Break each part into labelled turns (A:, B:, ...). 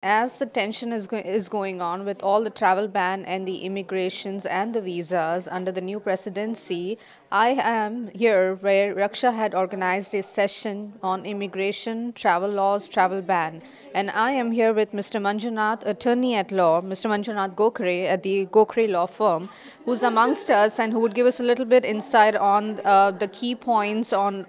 A: As the tension is going on with all the travel ban and the immigrations and the visas under the new presidency, I am here where Raksha had organized a session on immigration, travel laws, travel ban. And I am here with Mr. Manjunath, attorney at law, Mr. Manjunath Gokhare at the Gokhare Law Firm, who's amongst us and who would give us a little bit insight on the key points on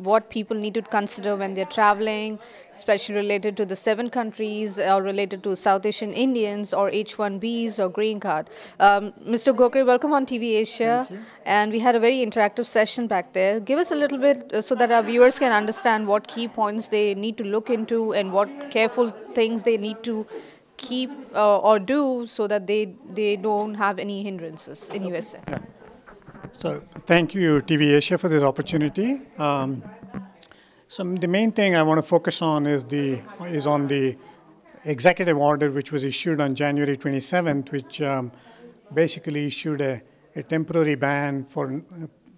A: what people need to consider when they're traveling, especially related to the 7 countries or related to South Asian Indians or H-1Bs or green card. Mr. Gokhare, welcome on TV Asia. And we had a very interactive session back there. Give us a little bit so that our viewers can understand what key points they need to look into and what careful things they need to keep or do so that they don't have any hindrances in USA.
B: Yeah. So thank you, TV Asia, for this opportunity. So the main thing I want to focus on is on the executive order which was issued on January 27th, which basically issued a temporary ban for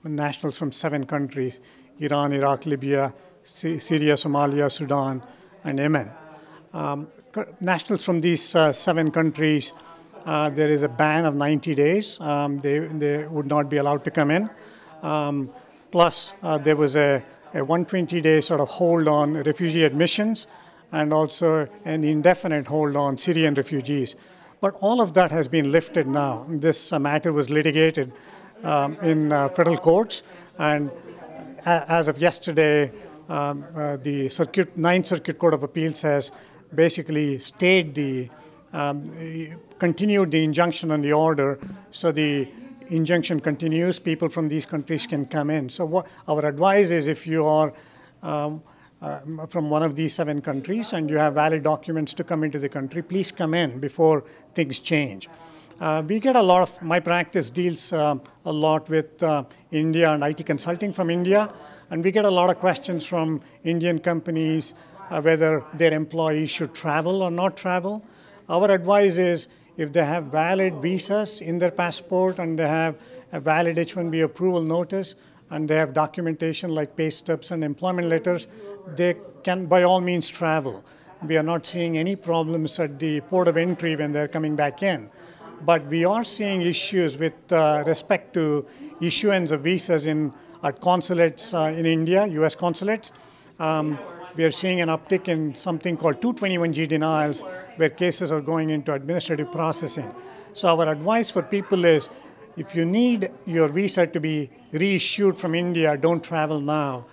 B: nationals from 7 countries: Iran, Iraq, Libya, Syria, Somalia, Sudan, and Yemen. Nationals from these 7 countries, there is a ban of 90 days. They would not be allowed to come in. Plus, there was a 120-day sort of hold on refugee admissions and also an indefinite hold on Syrian refugees. But all of that has been lifted now. This matter was litigated in federal courts, and as of yesterday, the Ninth Circuit Court of Appeals has basically stayed continued the injunction on the order, so the injunction continues. People from these countries can come in. So what our advice is, if you are from one of these 7 countries and you have valid documents to come into the country, please come in before things change. We get a lot of, my practice deals a lot with India and IT consulting from India, and we get a lot of questions from Indian companies whether their employees should travel or not travel. Our advice is, if they have valid visas in their passport and they have a valid H-1B approval notice and they have documentation like pay stubs and employment letters, they can by all means travel. We are not seeing any problems at the port of entry when they're coming back in. But we are seeing issues with respect to issuance of visas at consulates in India, US consulates. We are seeing an uptick in something called 221G denials, where cases are going into administrative processing. So our advice for people is, if you need your visa to be reissued from India, don't travel now.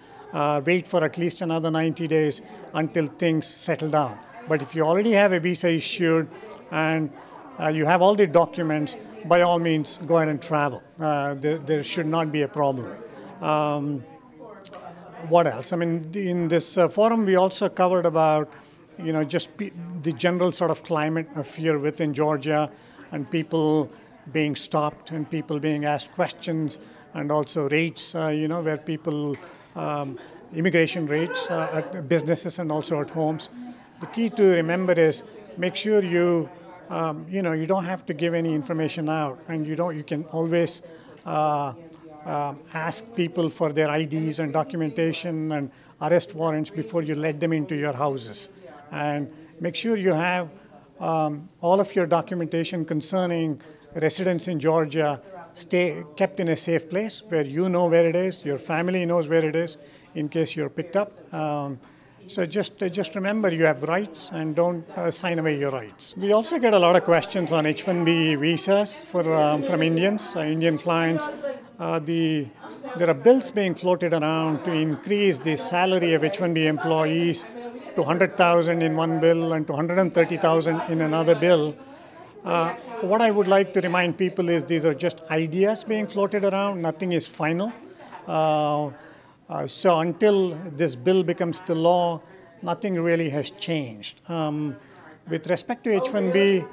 B: Wait for at least another 90 days until things settle down. But if you already have a visa issued and you have all the documents, by all means, go ahead and travel. There should not be a problem. What else? I mean, in this forum, we also covered about, just the general sort of climate of fear within Georgia, and people being stopped and people being asked questions, and also rates, where people, immigration rates at businesses and also at homes. The key to remember is make sure you don't have to give any information out, and you can always ask people for their IDs and documentation and arrest warrants before you let them into your houses. And make sure you have all of your documentation concerning residents in Georgia kept in a safe place where you know where it is, your family knows where it is, in case you're picked up. So just remember, you have rights, and don't sign away your rights. We also get a lot of questions on H-1B visas from Indians, Indian clients. There are bills being floated around to increase the salary of H-1B employees to $100,000 in one bill and to $130,000 in another bill. What I would like to remind people is these are just ideas being floated around. Nothing is final. So until this bill becomes the law, nothing really has changed. With respect to H-1B,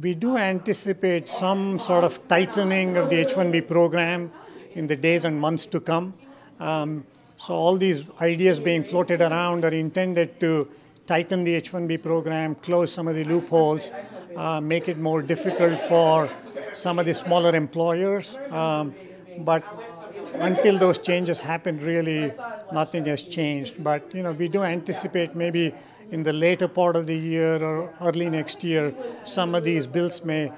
B: we do anticipate some sort of tightening of the H-1B program in the days and months to come. So all these ideas being floated around are intended to tighten the H-1B program, close some of the loopholes, make it more difficult for some of the smaller employers. But until those changes happen, really nothing has changed. But we do anticipate maybe in the later part of the year or early next year, some of these bills may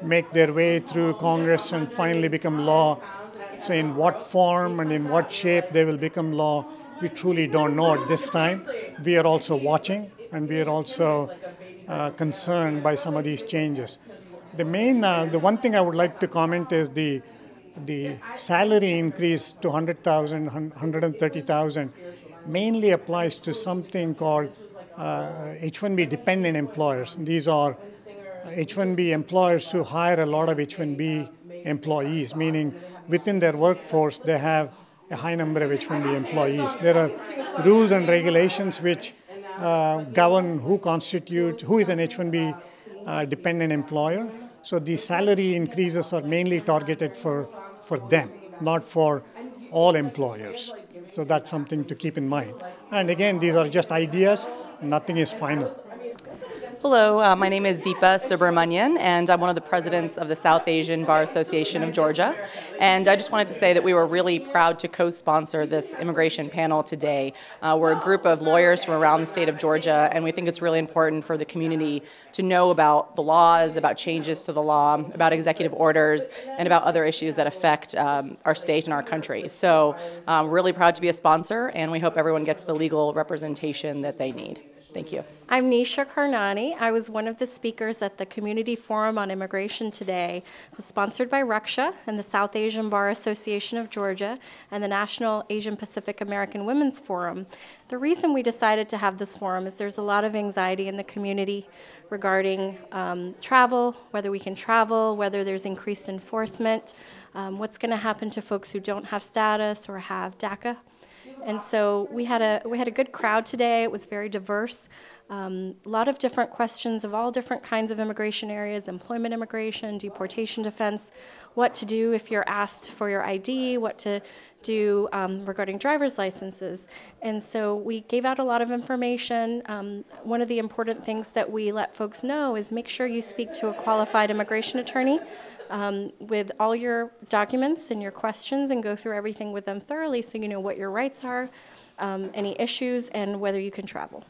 B: make their way through Congress and finally become law. So in what form and in what shape they will become law, we truly don't know at this time. We are also watching, and we are also concerned by some of these changes. The one thing I would like to comment is the salary increase to 100,000, 130,000 mainly applies to something called H-1B dependent employers. These are H-1B employers who hire a lot of H-1B employees, meaning within their workforce they have a high number of H-1B employees. There are rules and regulations which govern who is an H-1B dependent employer. So the salary increases are mainly targeted for them, not for all employers. So that's something to keep in mind. And again, these are just ideas. Nothing is final.
C: Hello, my name is Deepa Subramanian, and I'm one of the presidents of the South Asian Bar Association of Georgia. And I just wanted to say that we were really proud to co-sponsor this immigration panel today. We're a group of lawyers from around the state of Georgia, and we think it's really important for the community to know about the laws, about changes to the law, about executive orders, and about other issues that affect our state and our country. So we're really proud to be a sponsor, and we hope everyone gets the legal representation that they need. Thank you.
D: I'm Nisha Karnani. I was one of the speakers at the Community Forum on Immigration today. It was sponsored by Raksha and the South Asian Bar Association of Georgia and the National Asian Pacific American Women's Forum. The reason we decided to have this forum is there's a lot of anxiety in the community regarding travel, whether we can travel, whether there's increased enforcement, what's going to happen to folks who don't have status or have DACA. And so we had a good crowd today. It was very diverse. A lot of different questions of all different kinds of immigration areas: employment immigration, deportation defense, what to do if you're asked for your ID, what to do regarding driver's licenses. And so we gave out a lot of information. One of the important things that we let folks know is make sure you speak to a qualified immigration attorney with all your documents and your questions, and go through everything with them thoroughly so you know what your rights are, any issues, and whether you can travel.